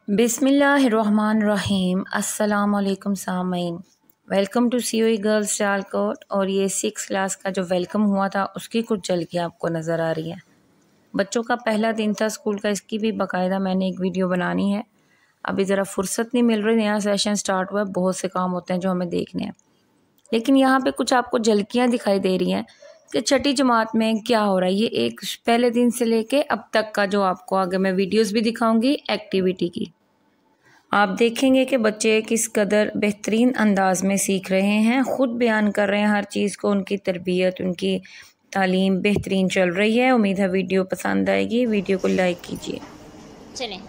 बिस्मिल्लाहिर्रहमानिर्रहीम। अस्सलाम वालेकुम सामीन। Welcome to COE girls Sialkot. और ये 6 क्लास का जो वेलकम हुआ था उसकी कुछ झलकियाँ आपको नज़र आ रही हैं। बच्चों का पहला दिन था स्कूल का, इसकी भी बाकायदा मैंने एक वीडियो बनानी है। अभी ज़रा फुर्सत नहीं मिल रही, नया सेशन स्टार्ट हुआ है, बहुत से काम होते हैं जो हमें देखने हैं। लेकिन यहाँ पे कुछ आपको झलकियाँ दिखाई दे रही हैं कि छठी जमात में क्या हो रहा है। ये एक पहले दिन से लेके अब तक का जो आपको आगे मैं वीडियोस भी दिखाऊंगी एक्टिविटी की। आप देखेंगे कि बच्चे किस कदर बेहतरीन अंदाज में सीख रहे हैं, ख़ुद बयान कर रहे हैं हर चीज़ को। उनकी तरबियत, उनकी तालीम बेहतरीन चल रही है। उम्मीद है वीडियो पसंद आएगी। वीडियो को लाइक कीजिए। चलें।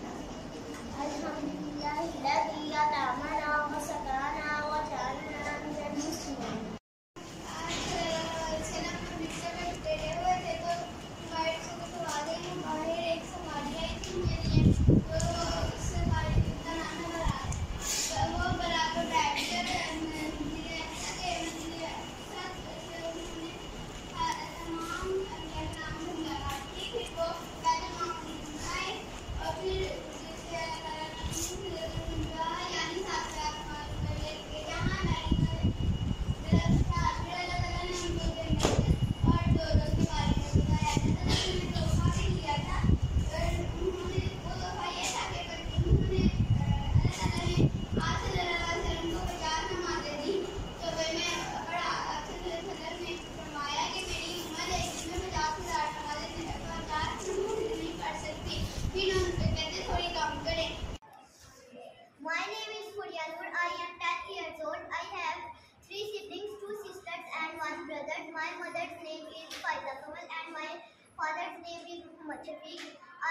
My name is Furiyanur. I am 10 years old. I have 3 siblings, 2 sisters and 1 brother. My mother's name is Faiza Kamal and my father's name is Muhammad Shafiq.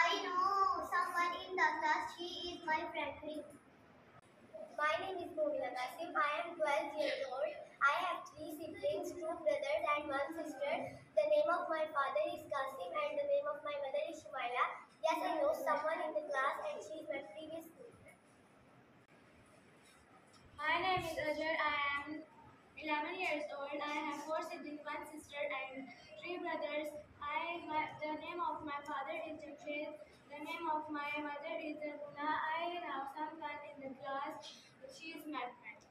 I know someone in the class. She is my friend. My name is Bhumila Qasim. I am 12 years old. I have 3 siblings, 2 brothers and 1 sister. The name of my father is Qasim and the name of my mother is Shumaila. Yes, I know someone in the class and she is my previous school. My name is Ajay. I am 11 years old. I have 4 siblings, 1 sister and 3 brothers. The name of my father is Jamshed. The name of my mother is Zarguna. I have someone in the class. She is my friend.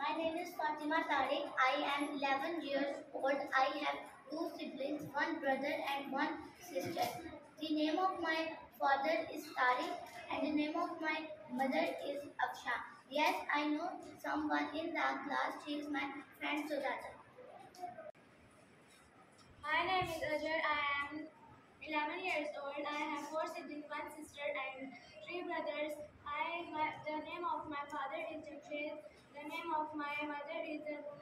My name is Fatima Tariq. I am 11 years old. I have 2 siblings, 1 brother and 1 sister. The name of my father is Tariq and the name of my mother is Aksha. Yes, I know someone in the class. She is my friend Sujata. My name is Ajay. I am 11 years old. I have 4 siblings, 1 sister and 3 brothers. The name of my father is Jamshed. The name of my mother is Zarguna.